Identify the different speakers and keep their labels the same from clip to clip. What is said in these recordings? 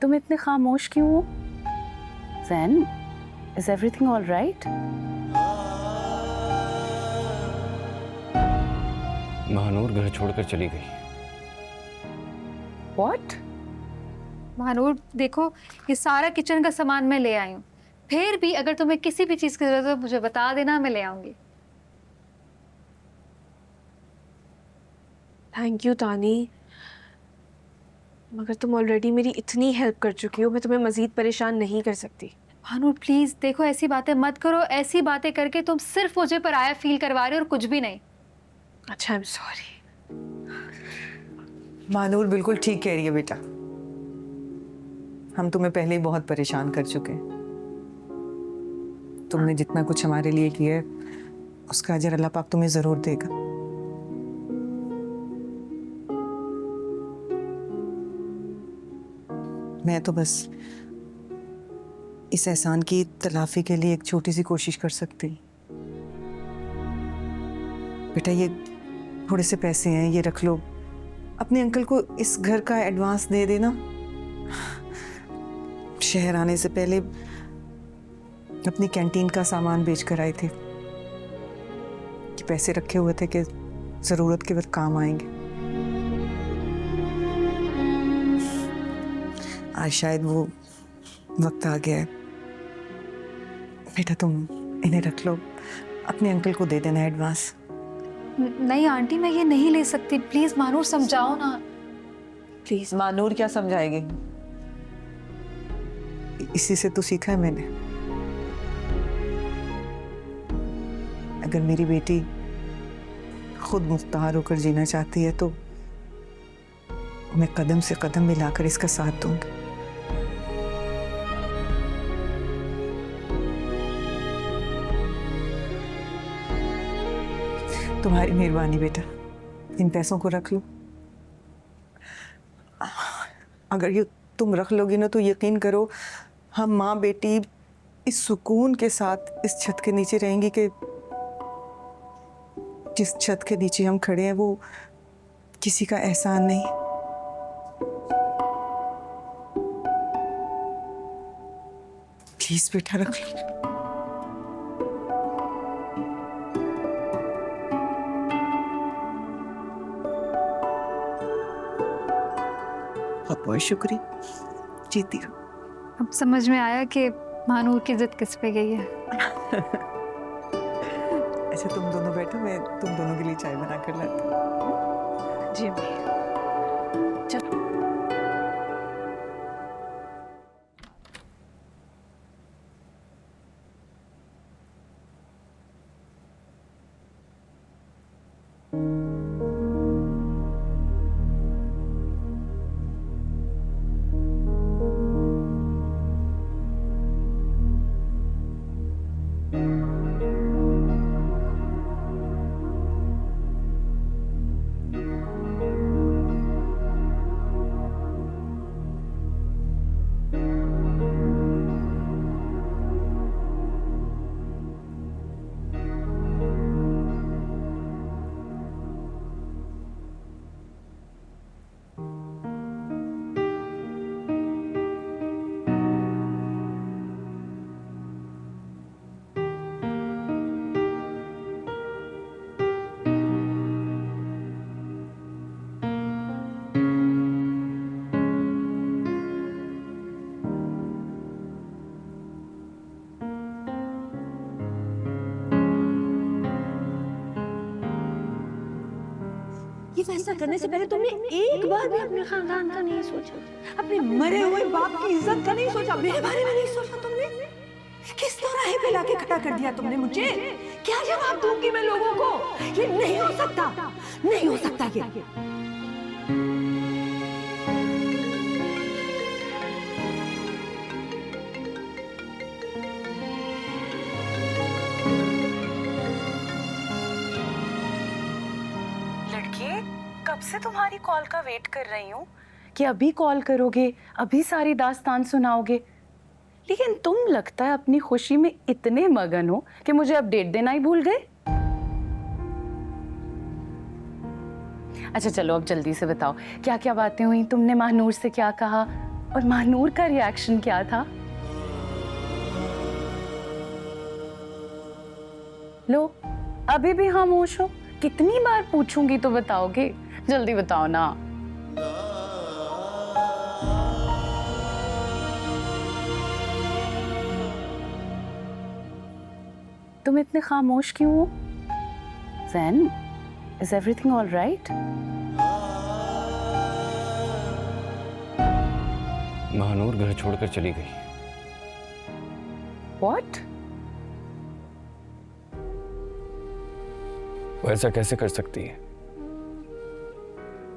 Speaker 1: तुम इतने खामोश क्यों हो? Zain, is everything all right?
Speaker 2: Mahnoor घर छोड़कर चली गई।
Speaker 1: व्हाट?
Speaker 3: महानूर देखो, ये सारा किचन का सामान मैं ले आई हूँ। फिर भी अगर तुम्हें किसी भी चीज की जरूरत हो मुझे बता देना, मैं ले आऊंगी।
Speaker 4: थैंक यू तानी, मगर तुम ऑलरेडी मेरी इतनी हेल्प कर चुकी हो, मैं तुम्हें मजीद परेशान नहीं कर सकती।
Speaker 3: महानूर प्लीज देखो, ऐसी बातें मत करो। ऐसी बातें करके तुम सिर्फ मुझे पराया फील करवा रहे हो और कुछ भी नहीं।
Speaker 4: अच्छा, आई एम सॉरी।
Speaker 5: महानूर बिल्कुल ठीक कह रही है बेटा। हम तुम्हें पहले ही बहुत परेशान कर चुके हैं। तुमने जितना कुछ हमारे लिए किया है उसका अजर अल्लाह पाक तुम्हें जरूर देगा। मैं तो बस इस एहसान की तलाफी के लिए एक छोटी सी कोशिश कर सकती हूँ। बेटा, ये थोड़े से पैसे हैं, ये रख लो। अपने अंकल को इस घर का एडवांस दे देना। शहर आने से पहले अपनी कैंटीन का सामान बेच कर आए थे कि पैसे रखे हुए थे कि जरूरत के वक्त काम आएंगे। आज शायद वो वक्त आ गया है। बेटा, तुम इन्हें रख लो, अपने अंकल को दे देना एडवांस।
Speaker 3: नहीं आंटी, मैं ये नहीं ले सकती। प्लीज महानूर समझाओ ना।
Speaker 4: प्लीज।
Speaker 5: मानूर क्या समझाएगी? इसी से तो सीखा है मैंने। अगर मेरी बेटी खुद मुख्तार होकर जीना चाहती है तो मैं कदम से कदम मिलाकर इसका साथ दूंगी। तुम्हारी मेहरबानी बेटा, इन पैसों को रख लो। अगर ये तुम रख लोगी ना तो यकीन करो, हम माँ बेटी इस सुकून के साथ इस छत के नीचे रहेंगी कि जिस छत के नीचे हम खड़े हैं वो किसी का एहसान नहीं। प्लीज बेटा, रख लो। बहुत शुक्रिया, जीती रहो।
Speaker 3: अब समझ में आया कि महानूर की जिद किस पे गई है।
Speaker 5: अच्छा, तुम दोनों बैठो, मैं तुम दोनों के लिए चाय बना कर लाती हूँ।
Speaker 4: जी अम्मी। चलो।
Speaker 6: ये फैसला करने से पहले तुमने एक बार भी अपने खानदान का नहीं सोचा, अपने मरे हुए बाप की इज्जत का नहीं सोचा, मेरे बारे में नहीं सोचा तुमने। किस तरह पे लाके खड़ा कर दिया तुमने मुझे। क्या जवाब दूंगी मैं लोगों को? ये नहीं हो सकता, नहीं हो सकता ये।
Speaker 1: कब से तुम्हारी कॉल का वेट कर रही हूँ कि अभी कॉल करोगे, अभी सारी दास्तान सुनाओगे, लेकिन तुम लगता है अपनी खुशी में इतने मगन हो कि मुझे अपडेट देना ही भूल गए। अच्छा चलो अब जल्दी से बताओ, क्या क्या बातें हुई, तुमने महानूर से क्या कहा और महानूर का रिएक्शन क्या था? लो, अभी भी खामोश हो? कितनी बार पूछूंगी तो बताओगे? जल्दी बताओ ना। तुम इतने खामोश क्यों हो? ज़ैन, is everything all right?
Speaker 2: Mahnoor घर छोड़कर चली गई।
Speaker 1: What?
Speaker 2: वो ऐसा कैसे कर सकती है?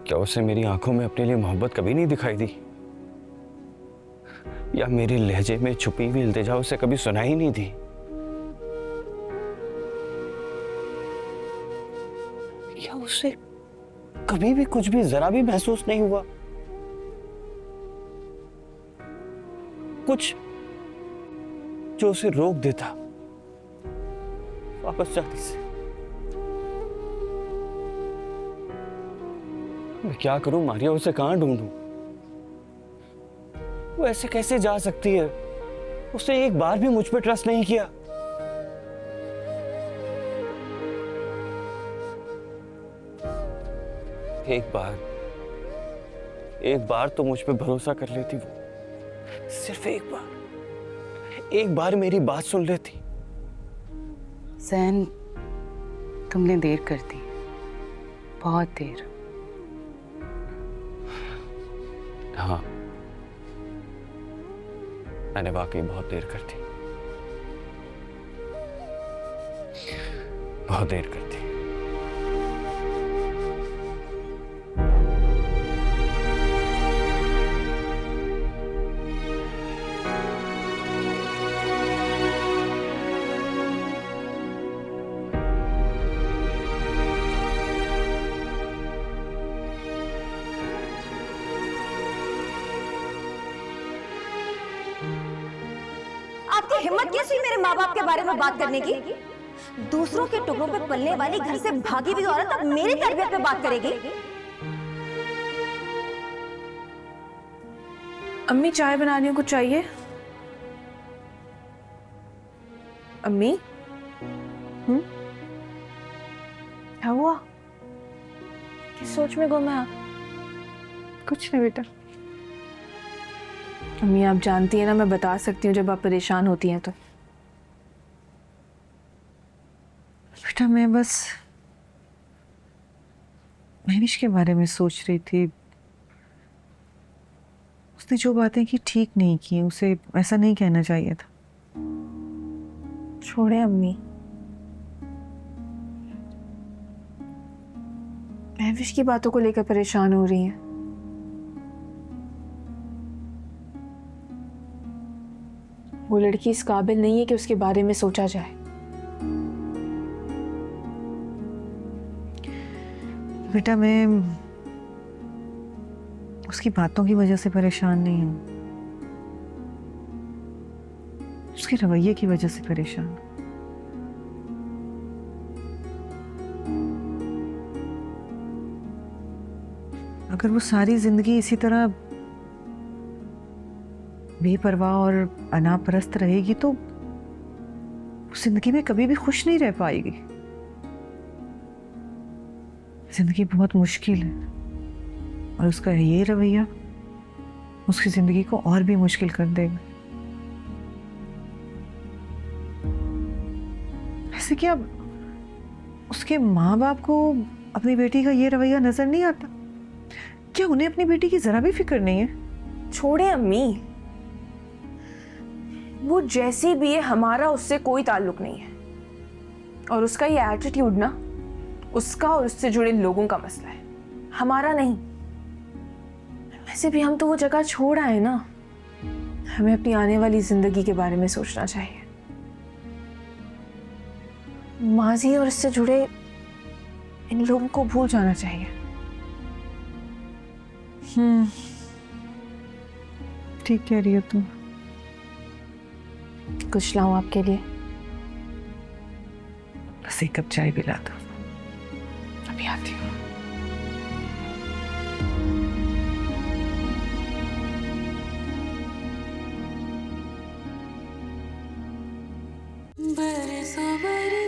Speaker 2: क्या उसे मेरी आंखों में अपने लिए मोहब्बत कभी नहीं दिखाई दी? या मेरे लहजे में छुपी हुई इल्तिजा उसे कभी सुनाई नहीं दी? या उसे कभी भी कुछ भी जरा भी महसूस नहीं हुआ? कुछ जो उसे रोक देता वापस जाने से? मैं क्या करूं मारिया, उसे कहां ढूंढूं? वो ऐसे कैसे जा सकती है? उसने एक बार भी मुझ पर ट्रस्ट नहीं किया। एक बार तो मुझ पे भरोसा कर लेती वो, सिर्फ एक बार मेरी बात सुन लेती।
Speaker 1: ज़ैन, तुमने देर कर दी, बहुत देर।
Speaker 2: हाँ, मैंने वाकई बहुत देर कर दी, बहुत देर कर दी।
Speaker 6: आपकी हिम्मत कैसी मेरे माँ बाप के बारे में बात करने की? दूसरों के टुकड़ों पे पलने वाली घर से भागी हुई औरत अब मेरी तरबियत पे बात करेगी?
Speaker 4: अम्मी चाय बनाने को चाहिए? अम्मी? क्या हुआ? किस सोच में गुम है आप?
Speaker 5: कुछ नहीं बेटा।
Speaker 4: अम्मी आप जानती है ना, मैं बता सकती हूँ जब आप परेशान होती हैं तो।
Speaker 5: बेटा मैं बस महविश के बारे में सोच रही थी। उसने जो बातें की ठीक नहीं की, उसे ऐसा नहीं कहना चाहिए था।
Speaker 4: छोड़े अम्मी, महविश की बातों को लेकर परेशान हो रही हैं। वो लड़की इस काबिल नहीं है कि उसके बारे में सोचा जाए।
Speaker 5: बेटा मैं उसकी बातों की वजह से परेशान नहीं हूं, उसके रवैये की वजह से परेशान हूं। अगर वो सारी जिंदगी इसी तरह बेपरवाह और अनापरस्त रहेगी तो जिंदगी में कभी भी खुश नहीं रह पाएगी। जिंदगी बहुत मुश्किल है और उसका ये रवैया उसकी जिंदगी को और भी मुश्किल कर देगा। ऐसे क्या उसके माँ बाप को अपनी बेटी का ये रवैया नजर नहीं आता? क्या उन्हें अपनी बेटी की जरा भी फिक्र नहीं है?
Speaker 4: छोड़े अम्मी, वो जैसी भी है हमारा उससे कोई ताल्लुक नहीं है। और उसका ये एटीट्यूड ना उसका और उससे जुड़े लोगों का मसला है, हमारा नहीं। वैसे भी हम तो वो जगह छोड़ आए ना, हमें अपनी आने वाली जिंदगी के बारे में सोचना चाहिए। माजी और इससे जुड़े इन लोगों को भूल जाना चाहिए।
Speaker 5: ठीक कह रही हो तुम।
Speaker 4: कुछ लाऊं आपके लिए?
Speaker 5: बस एक कप चाय पिला दो, अभी आती हूँ।
Speaker 7: बरसों बरसों